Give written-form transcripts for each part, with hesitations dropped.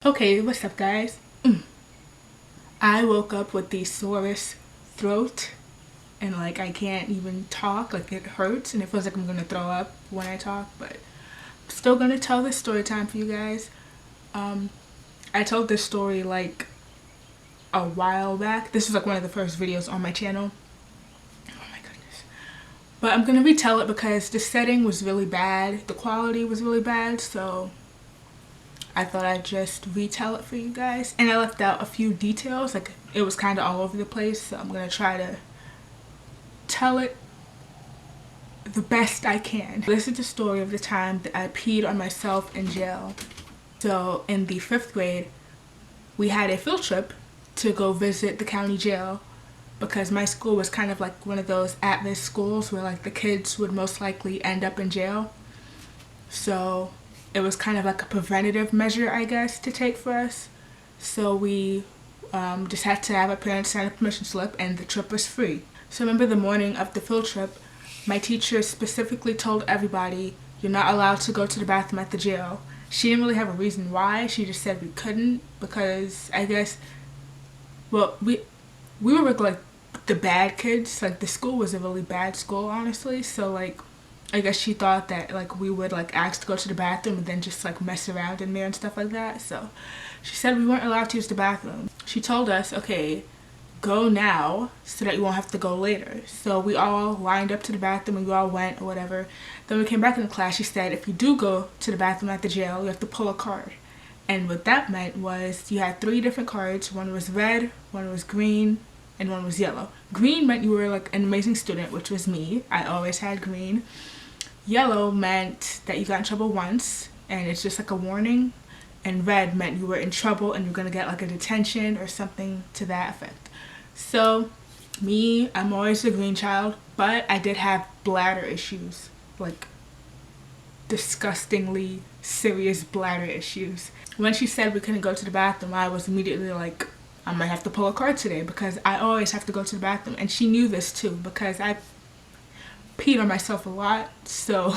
Okay, what's up guys? I woke up with the sorest throat and like I can't even talk, like it hurts and it feels like I'm gonna throw up when I talk, but I'm still gonna tell this story time for you guys. I told this story like a while back. This was like one of the first videos on my channel. Oh my goodness. But I'm gonna retell it because the setting was really bad, the quality was really bad, so I thought I'd just retell it for you guys. And I left out a few details, like it was kind of all over the place, so I'm gonna try to tell it the best I can. This is the story of the time that I peed on myself in jail. So in the 5th grade, we had a field trip to go visit the county jail because my school was kind of like one of those at-risk schools where like the kids would most likely end up in jail. So it was kind of like a preventative measure, I guess, to take for us. So we just had to have our parents sign a permission slip and the trip was free. So I remember the morning of the field trip, my teacher specifically told everybody, you're not allowed to go to the bathroom at the jail. She didn't really have a reason why, she just said we couldn't because I guess, well, we were like the bad kids, like the school was a really bad school honestly, so like I guess she thought that like we would like ask to go to the bathroom and then just like mess around in there and stuff like that. So she said we weren't allowed to use the bathroom. She told us, okay, go now so that you won't have to go later. So we all lined up to the bathroom and we all went or whatever. Then we came back in the class. She said if you do go to the bathroom at the jail, you have to pull a card. And what that meant was you had 3 different cards. One was red, one was green, and one was yellow. Green meant you were like an amazing student, which was me. I always had green. Yellow meant that you got in trouble once and it's just like a warning, and red meant you were in trouble and you're gonna get like a detention or something to that effect. So me, I'm always the green child, but I did have bladder issues, like disgustingly serious bladder issues. When she said we couldn't go to the bathroom, I was immediately like, I might have to pull a card today because I always have to go to the bathroom. And she knew this too because I peed on myself a lot, so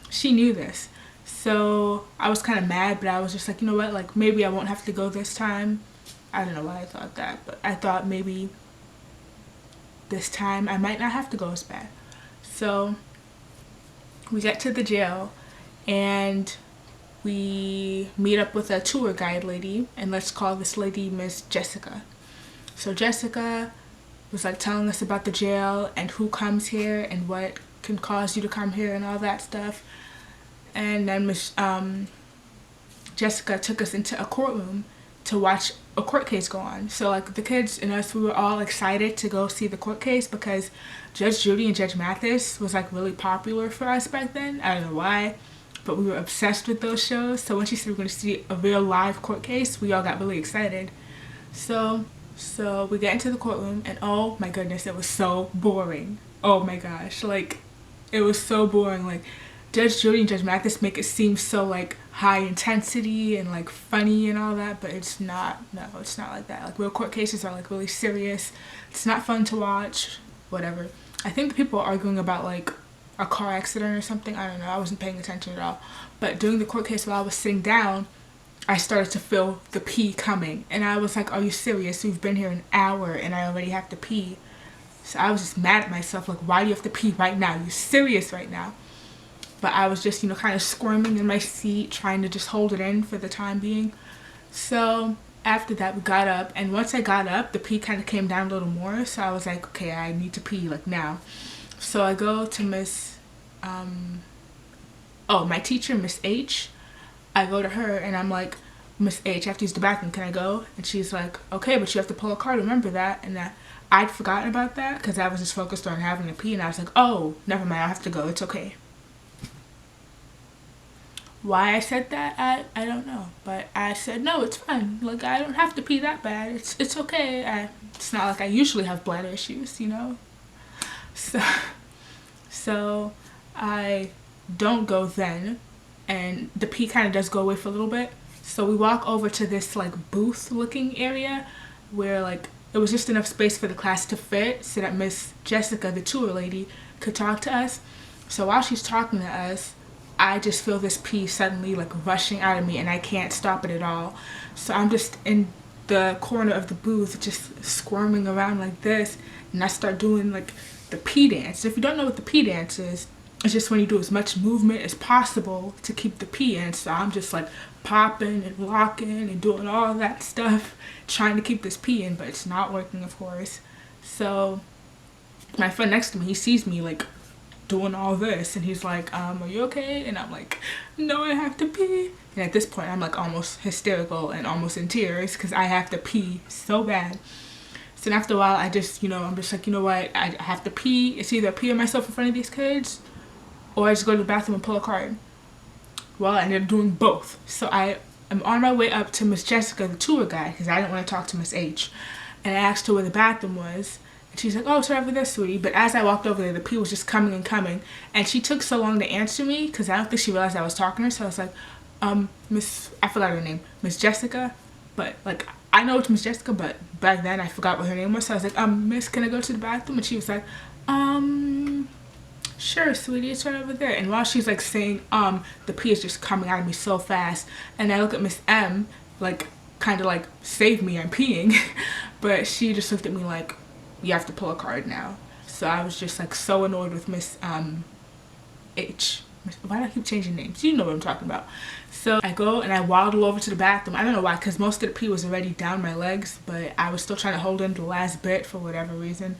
she knew this. So I was kind of mad, but I was just like, you know what, like maybe I won't have to go this time. I don't know why I thought that, but I thought maybe this time I might not have to go as bad. So we get to the jail and we meet up with a tour guide lady, and let's call this lady Miss Jessica. So Jessica was like telling us about the jail and who comes here and what can cause you to come here and all that stuff. And then Miss Jessica took us into a courtroom to watch a court case go on. So like the kids and us, we were all excited to go see the court case because Judge Judy and Judge Mathis was like really popular for us back then. I don't know why, but we were obsessed with those shows. So when she said we were going to see a real live court case, we all got really excited. So we get into the courtroom and oh my goodness, it was so boring. Oh my gosh, like it was so boring. Like Judge Judy and Judge Mathis make it seem so like high intensity and like funny and all that, but it's not. No, it's not like that. Like real court cases are like really serious. It's not fun to watch, whatever. I think the people are arguing about like a car accident or something. I don't know, I wasn't paying attention at all. But during the court case while I was sitting down, I started to feel the pee coming and I was like, are you serious? We've been here an hour and I already have to pee. So I was just mad at myself, like, why do you have to pee right now? You serious right now? But I was just, you know, kind of squirming in my seat, trying to just hold it in for the time being. So after that we got up, and once I got up the pee kind of came down a little more, so I was like, okay, I need to pee like now. So I go to Miss my teacher, Miss H. I go to her and I'm like, Miss H, I have to use the bathroom, can I go? And she's like, okay, but you have to pull a card, remember that? And I'd forgotten about that because I was just focused on having a pee, and I was like, oh, never mind, I have to go, it's okay. Why I said that, I don't know, but I said, no, it's fine, like I don't have to pee that bad, it's okay. It's not like I usually have bladder issues, you know? So I don't go then, and the pee kind of does go away for a little bit. So we walk over to this like booth looking area where like it was just enough space for the class to fit so that Miss Jessica, the tour lady, could talk to us. So while she's talking to us, I just feel this pee suddenly like rushing out of me, and I can't stop it at all. So I'm just in the corner of the booth just squirming around like this, and I start doing like the pee dance. If you don't know what the pee dance is, it's just when you do as much movement as possible to keep the pee in. So I'm just like popping and locking and doing all that stuff trying to keep this pee in, but it's not working, of course. So my friend next to me, he sees me like doing all this, and he's like, are you okay? And I'm like, no, I have to pee. And at this point I'm like almost hysterical and almost in tears because I have to pee so bad. So then after a while, I just, I'm just like, you know what, I have to pee. It's either pee on myself in front of these kids, or I just go to the bathroom and pull a card. Well, I ended up doing both. So I am on my way up to Miss Jessica, the tour guide, because I didn't want to talk to Miss H. And I asked her where the bathroom was. And she's like, oh, it's right over there, sweetie. But as I walked over there, the pee was just coming and coming. And she took so long to answer me because I don't think she realized I was talking to her. So I was like, I forgot her name, Miss Jessica. But like, I know it's Miss Jessica, but back then I forgot what her name was. So I was like, Miss, can I go to the bathroom? And she was like, sure, sweetie, it's right over there. And while she's like saying, the pee is just coming out of me so fast. And I look at Miss M, like, kind of like, save me, I'm peeing. But she just looked at me like, you have to pull a card now. So I was just like so annoyed with Miss H. Why do I keep changing names? You know what I'm talking about. So I go and I waddle over to the bathroom. I don't know why, because most of the pee was already down my legs, but I was still trying to hold in the last bit for whatever reason.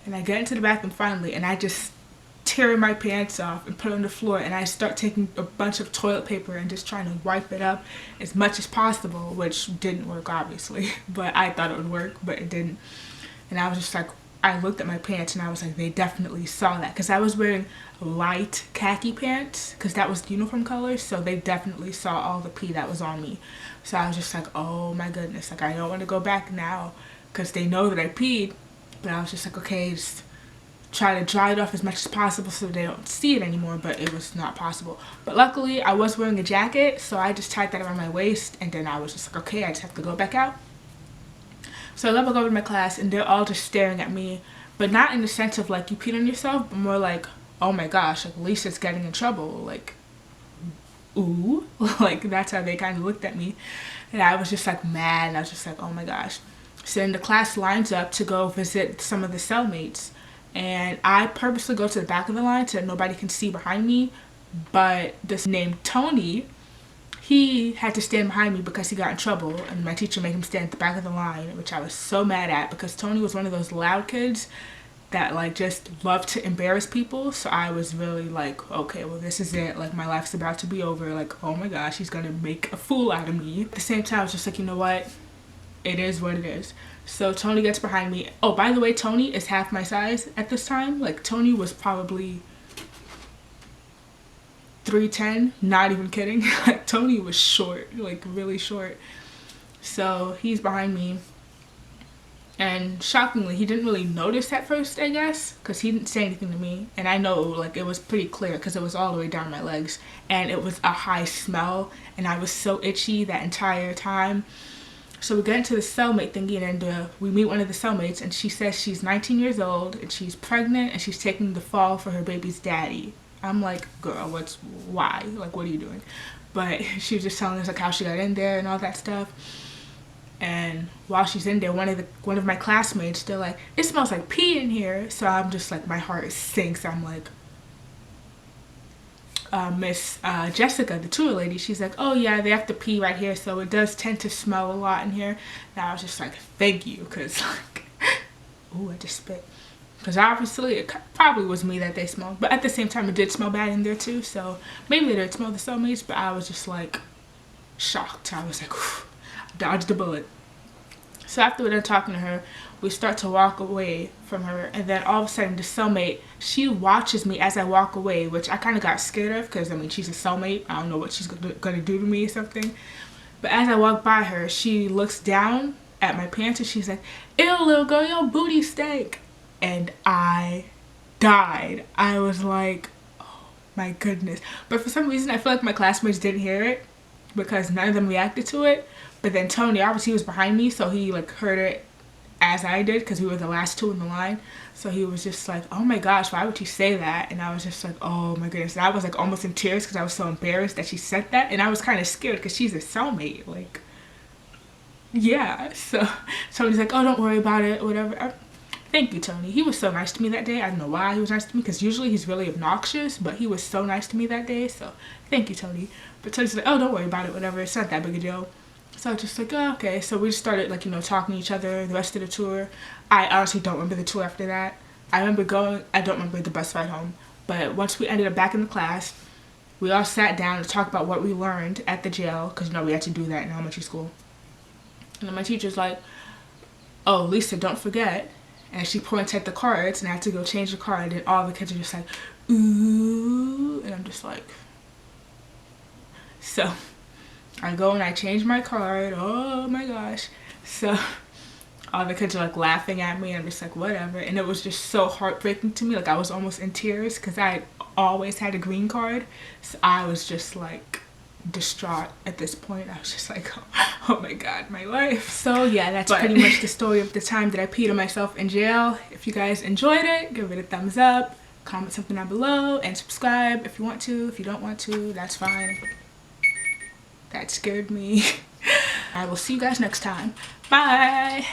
And I get into the bathroom finally, and I just tear my pants off and put it on the floor, and I start taking a bunch of toilet paper and just trying to wipe it up as much as possible, which didn't work obviously, but I thought it would work, but it didn't. And I was just like, I looked at my pants and I was like, they definitely saw that, because I was wearing light khaki pants because that was the uniform color, so they definitely saw all the pee that was on me. So I was just like, oh my goodness, like I don't want to go back now because they know that I peed. But I was just like, okay, just try to dry it off as much as possible so they don't see it anymore, but it was not possible. But luckily I was wearing a jacket, so I just tied that around my waist, and then I was just like, okay, I just have to go back out. So I level over to my class, and they're all just staring at me, but not in the sense of like you peed on yourself, but more like, oh my gosh, like Lisa's getting in trouble, like, ooh, like that's how they kind of looked at me. And I was just like mad, and I was just like, oh my gosh. So then the class lines up to go visit some of the cellmates, and I purposely go to the back of the line so that nobody can see behind me. But this named Tony, he had to stand behind me because he got in trouble, and my teacher made him stand at the back of the line, which I was so mad at because Tony was one of those loud kids that like just loved to embarrass people. So I was really like, okay, well this is it, like my life's about to be over, like oh my gosh, he's gonna make a fool out of me. At the same time I was just like, you know what, it is what it is. So Tony gets behind me. Oh, by the way, Tony is half my size at this time. Like Tony was probably 3'10", not even kidding. Like Tony was short, like really short. So he's behind me, and shockingly he didn't really notice at first, I guess, because he didn't say anything to me. And I know like it was pretty clear because it was all the way down my legs, and it was a high smell, and I was so itchy that entire time. So we get into the cellmate thingy, and we meet one of the cellmates, and she says she's 19 years old and she's pregnant and she's taking the fall for her baby's daddy. I'm like, girl, why? Like, what are you doing? But she was just telling us like how she got in there and all that stuff. And while she's in there, one of my classmates, they're like, it smells like pee in here. So I'm just like, my heart sinks. I'm like, Miss Jessica, the tour lady, she's like, oh yeah, they have to pee right here, so it does tend to smell a lot in here. And I was just like, thank you, because like, ooh, I just spit. Because obviously it probably was me that they smelled, but at the same time it did smell bad in there too, so maybe they did smell the cellmates. But I was just like shocked. I was like, whew, dodged a bullet. So after we're done talking to her, we start to walk away from her, and then all of a sudden the cellmate, she watches me as I walk away, which I kind of got scared of because I mean she's a cellmate, I don't know what she's gonna do to me or something. But as I walk by her, she looks down at my pants and she's like, ew little girl, your booty stank. And I died. I was like, oh my goodness. But for some reason I feel like my classmates didn't hear it because none of them reacted to it. But then Tony, obviously he was behind me, so he like heard it as I did because we were the last 2 in the line. So he was just like, oh my gosh, why would you say that? And I was just like, oh my goodness. And I was like almost in tears because I was so embarrassed that she said that. And I was kind of scared because she's a cellmate. Like, yeah. So Tony's like, oh, don't worry about it, whatever. Thank you, Tony. He was so nice to me that day. I don't know why he was nice to me because usually he's really obnoxious, but he was so nice to me that day. So thank you, Tony. But Tony's like, oh, don't worry about it, whatever. It's not that big a deal. So I was just like, oh, okay. So we just started, like, you know, talking to each other the rest of the tour. I honestly don't remember the tour after that. I remember going, I don't remember the bus ride home. But once we ended up back in the class, we all sat down to talk about what we learned at the jail. Because, you know, we had to do that in elementary school. And then my teacher's like, oh, Lisa, don't forget. And she points at the cards, and I had to go change the card. And all the kids are just like, ooh. And I'm just like, so I go and I change my card. Oh my gosh. So all the kids are like laughing at me, and I'm just like, whatever. And it was just so heartbreaking to me. Like, I was almost in tears because I always had a green card. So I was just like distraught at this point. I was just like, oh my god, my life. So yeah, that's pretty much the story of the time that I peed on myself in jail. If you guys enjoyed it, give it a thumbs up, comment something down below, and subscribe if you want to. If you don't want to, that's fine. That scared me. I will see you guys next time. Bye.